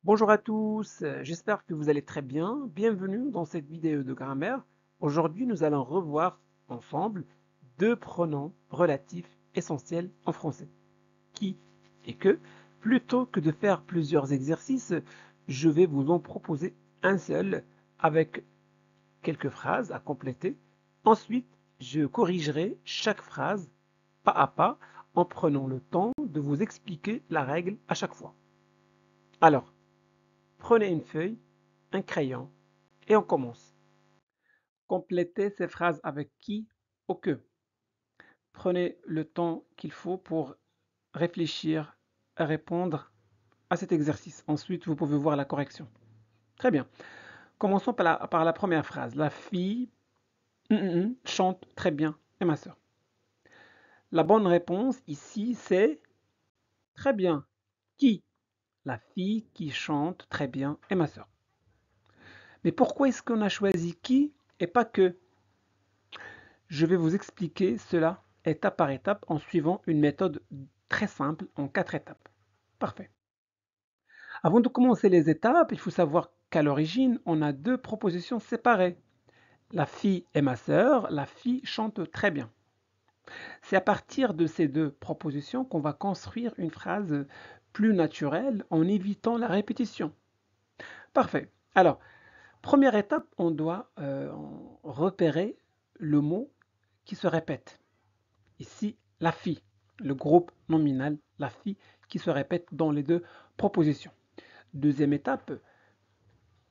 Bonjour à tous, j'espère que vous allez très bien. Bienvenue dans cette vidéo de grammaire. Aujourd'hui, nous allons revoir ensemble deux pronoms relatifs essentiels en français, qui et que. Plutôt que de faire plusieurs exercices, je vais vous en proposer un seul avec quelques phrases à compléter. Ensuite, je corrigerai chaque phrase pas à pas en prenant le temps de vous expliquer la règle à chaque fois. Alors, prenez une feuille, un crayon et on commence. Complétez ces phrases avec qui ou que. Prenez le temps qu'il faut pour réfléchir à répondre à cet exercice. Ensuite, vous pouvez voir la correction. Très bien. Commençons par la première phrase. La fille chante très bien. Et ma sœur. La bonne réponse ici, c'est très bien. Qui? La fille qui chante très bien est ma sœur. Mais pourquoi est-ce qu'on a choisi qui et pas que? Je vais vous expliquer cela étape par étape en suivant une méthode très simple en 4 étapes. Parfait. Avant de commencer les étapes, il faut savoir qu'à l'origine, on a deux propositions séparées. La fille est ma sœur, la fille chante très bien. C'est à partir de ces deux propositions qu'on va construire une phrase plus naturelle en évitant la répétition. Parfait. Alors, première étape, on doit repérer le mot qui se répète. Ici, la fille, le groupe nominal, la fille qui se répète dans les deux propositions. Deuxième étape,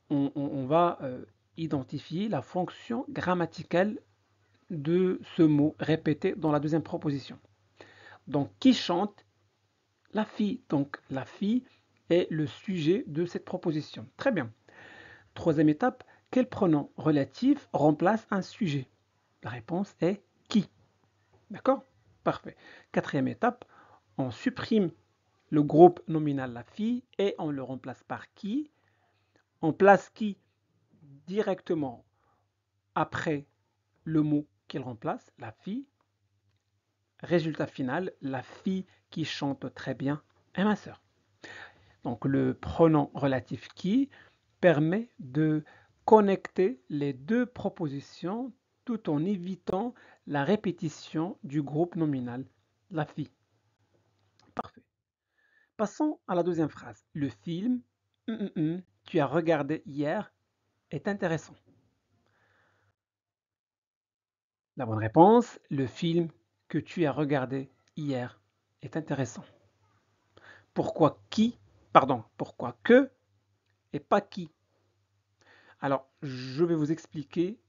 on va identifier la fonction grammaticale de ce mot répété dans la deuxième proposition. Donc, qui chante? La fille. Donc, la fille est le sujet de cette proposition. Très bien. Troisième étape, quel pronom relatif remplace un sujet? La réponse est qui. D'accord? Parfait. Quatrième étape, on supprime le groupe nominal la fille et on le remplace par qui. On place qui directement après le mot qu'il remplace, la fille. Résultat final, la fille qui chante très bien est ma sœur. Donc le pronom relatif qui permet de connecter les deux propositions tout en évitant la répétition du groupe nominal, la fille. Parfait. Passons à la deuxième phrase. Le film tu as regardé hier est intéressant. La bonne réponse, le film que tu as regardé hier est intéressant. Pourquoi qui? Pardon, pourquoi que et pas qui? Alors, je vais vous expliquer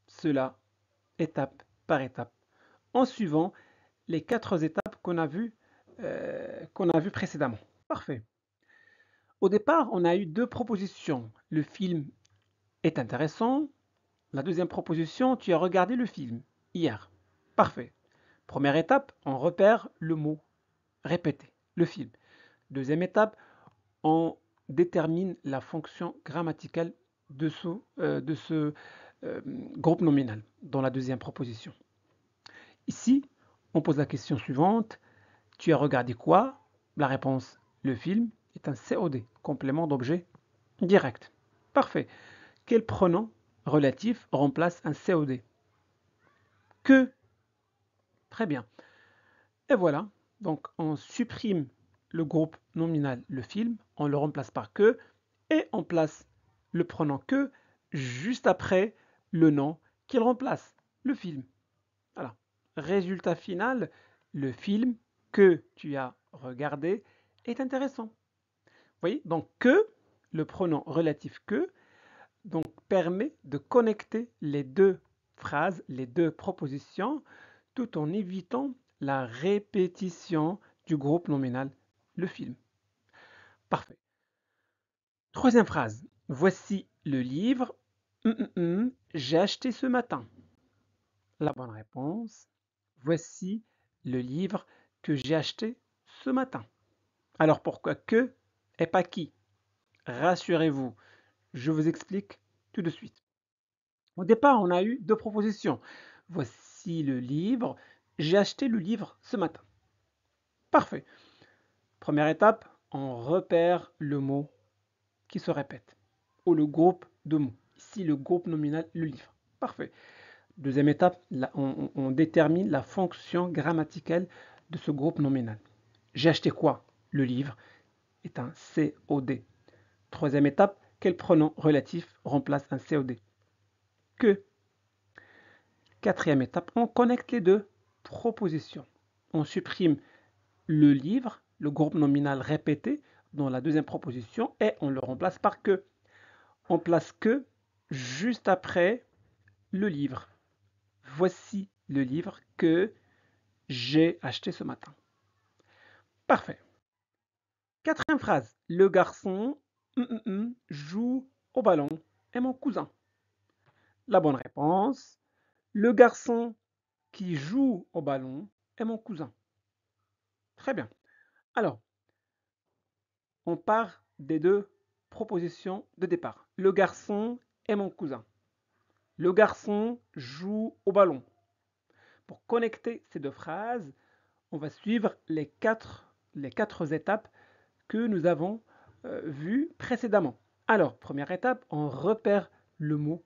cela étape par étape en suivant les 4 étapes qu'on a vues précédemment. Parfait. Au départ, on a eu deux propositions. Le film est intéressant. La deuxième proposition, tu as regardé le film hier. Parfait. Première étape, on repère le mot répété, le film. Deuxième étape, on détermine la fonction grammaticale de ce groupe nominal dans la deuxième proposition. Ici, on pose la question suivante. Tu as regardé quoi? La réponse, le film, est un COD, complément d'objet direct. Parfait. Quel pronom relatif remplace un COD? Que. Très bien. Et voilà. Donc, on supprime le groupe nominal, le film, on le remplace par que, et on place le pronom que juste après le nom qu'il remplace, le film. Voilà. Résultat final, le film que tu as regardé est intéressant. Vous voyez, donc que, le pronom relatif que, donc permet de connecter les deux phrases, les deux propositions, tout en évitant la répétition du groupe nominal, le film. Parfait. Troisième phrase. Voici le livre j'ai acheté ce matin. La bonne réponse. Voici le livre que j'ai acheté ce matin. Alors pourquoi que et pas qui? Rassurez-vous, je vous explique tout de suite. Au départ, on a eu deux propositions. Voici le livre, j'ai acheté le livre ce matin. Parfait. Première étape, on repère le mot qui se répète, ou le groupe de mots. Ici, le groupe nominal, le livre. Parfait. Deuxième étape, là, on détermine la fonction grammaticale de ce groupe nominal. J'ai acheté quoi? Le livre est un COD. Troisième étape, quel pronom relatif remplace un COD? Que. Quatrième étape, on connecte les deux propositions. On supprime le livre, le groupe nominal répété dans la deuxième proposition et on le remplace par que. On place que juste après le livre. Voici le livre que j'ai acheté ce matin. Parfait. Quatrième phrase. Le garçon joue au ballon est mon cousin. La bonne réponse. Le garçon qui joue au ballon est mon cousin. Très bien. Alors, on part des deux propositions de départ. Le garçon est mon cousin. Le garçon joue au ballon. Pour connecter ces deux phrases, on va suivre les quatre étapes que nous avons vues précédemment. Alors, première étape, on repère le mot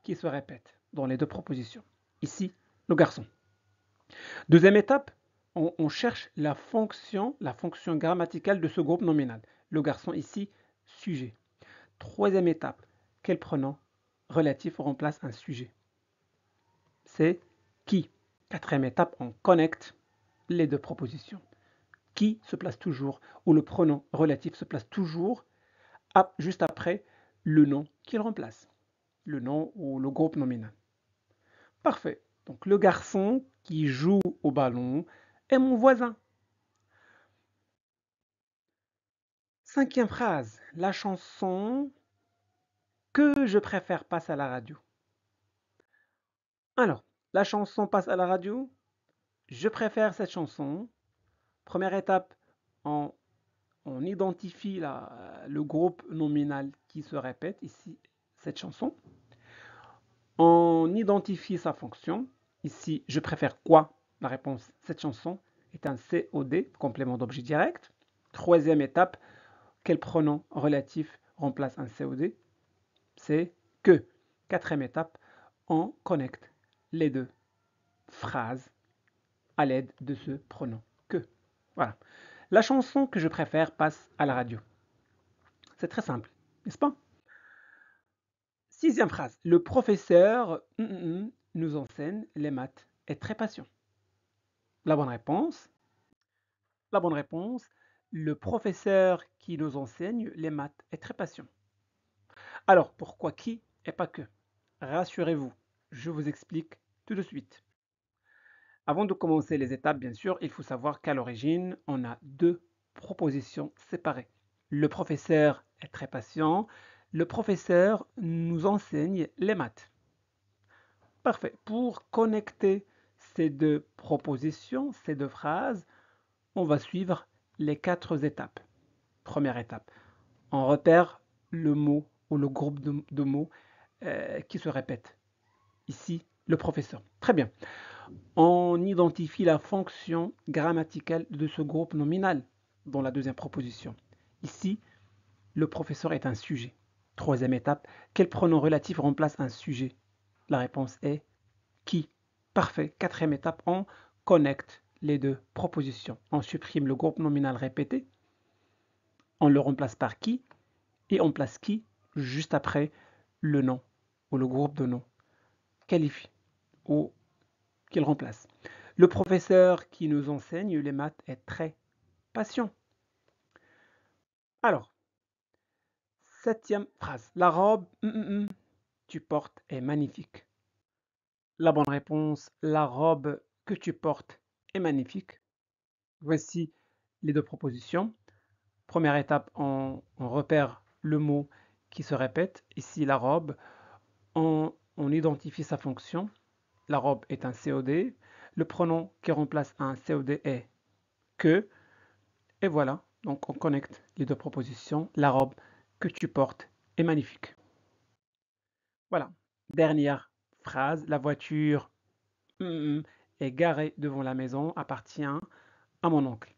qui se répète dans les deux propositions. Ici, le garçon. Deuxième étape, on cherche la fonction grammaticale de ce groupe nominal. Le garçon ici, sujet. Troisième étape, quel pronom relatif remplace un sujet? C'est qui. Quatrième étape, on connecte les deux propositions. Qui se place toujours, ou le pronom relatif se place toujours juste après le nom qu'il remplace. Le nom ou le groupe nominal. Parfait. Donc le garçon qui joue au ballon est mon voisin. Cinquième phrase, la chanson que je préfère passe à la radio. Alors, la chanson passe à la radio. Je préfère cette chanson. Première étape, on identifie le groupe nominal qui se répète, ici, cette chanson. On identifie sa fonction. Ici, je préfère quoi? La réponse, cette chanson est un COD, complément d'objet direct. Troisième étape, quel pronom relatif remplace un COD? C'est que. Quatrième étape, on connecte les deux phrases à l'aide de ce pronom que. Voilà. La chanson que je préfère passe à la radio. C'est très simple, n'est-ce pas? Sixième phrase. Le professeur nous enseigne les maths est très patient. La bonne réponse. La bonne réponse. Le professeur qui nous enseigne les maths est très patient. Alors, pourquoi qui et pas que? Rassurez-vous, je vous explique tout de suite. Avant de commencer les étapes, bien sûr, il faut savoir qu'à l'origine, on a deux propositions séparées. Le professeur est très patient. Le professeur nous enseigne les maths. Parfait. Pour connecter ces deux propositions, ces deux phrases, on va suivre les quatre étapes. Première étape, on repère le mot ou le groupe de mots qui se répète. Ici, le professeur. Très bien. On identifie la fonction grammaticale de ce groupe nominal dans la deuxième proposition. Ici, le professeur est un sujet. Troisième étape, quel pronom relatif remplace un sujet? La réponse est qui. Parfait. Quatrième étape, on connecte les deux propositions. On supprime le groupe nominal répété, on le remplace par qui, et on place qui juste après le nom ou le groupe de noms qualifie ou qu'il remplace. Le professeur qui nous enseigne les maths est très patient. Alors, septième phrase. La robe tu portes est magnifique. La bonne réponse, la robe que tu portes est magnifique. Voici les deux propositions. Première étape, on repère le mot qui se répète. Ici, la robe. On identifie sa fonction. La robe est un COD. Le pronom qui remplace un COD est que. Et voilà, donc on connecte les deux propositions. La robe que tu portes est magnifique. Voilà. Dernière phrase. La voiture est garée devant la maison, appartient à mon oncle.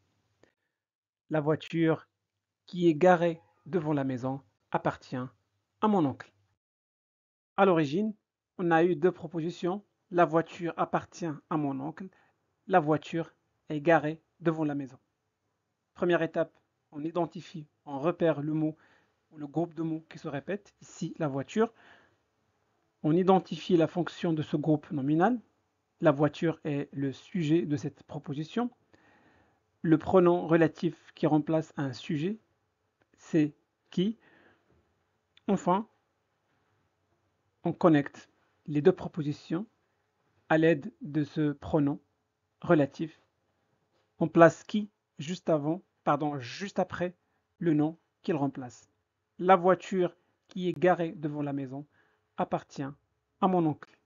La voiture qui est garée devant la maison appartient à mon oncle. À l'origine, on a eu deux propositions. La voiture appartient à mon oncle. La voiture est garée devant la maison. Première étape, on identifie, on repère le mot ou le groupe de mots qui se répète. Ici, la voiture. On identifie la fonction de ce groupe nominal. La voiture est le sujet de cette proposition. Le pronom relatif qui remplace un sujet, c'est qui. Enfin, on connecte les deux propositions à l'aide de ce pronom relatif. On place qui juste après le nom qu'il remplace. La voiture qui est garée devant la maison appartient à mon oncle.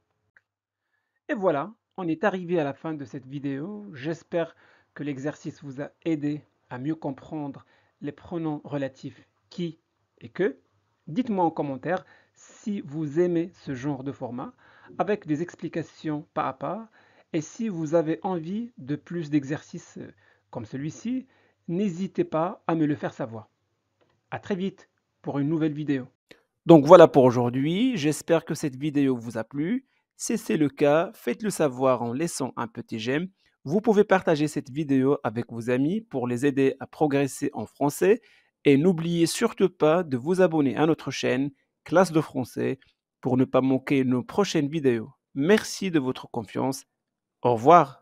Et voilà, on est arrivé à la fin de cette vidéo. J'espère que l'exercice vous a aidé à mieux comprendre les pronoms relatifs qui et que. Dites-moi en commentaire si vous aimez ce genre de format avec des explications pas à pas et si vous avez envie de plus d'exercices comme celui-ci, n'hésitez pas à me le faire savoir. À très vite pour une nouvelle vidéo. Donc voilà pour aujourd'hui, j'espère que cette vidéo vous a plu. Si c'est le cas, faites-le savoir en laissant un petit j'aime. Vous pouvez partager cette vidéo avec vos amis pour les aider à progresser en français. Et n'oubliez surtout pas de vous abonner à notre chaîne Classe de français pour ne pas manquer nos prochaines vidéos. Merci de votre confiance. Au revoir.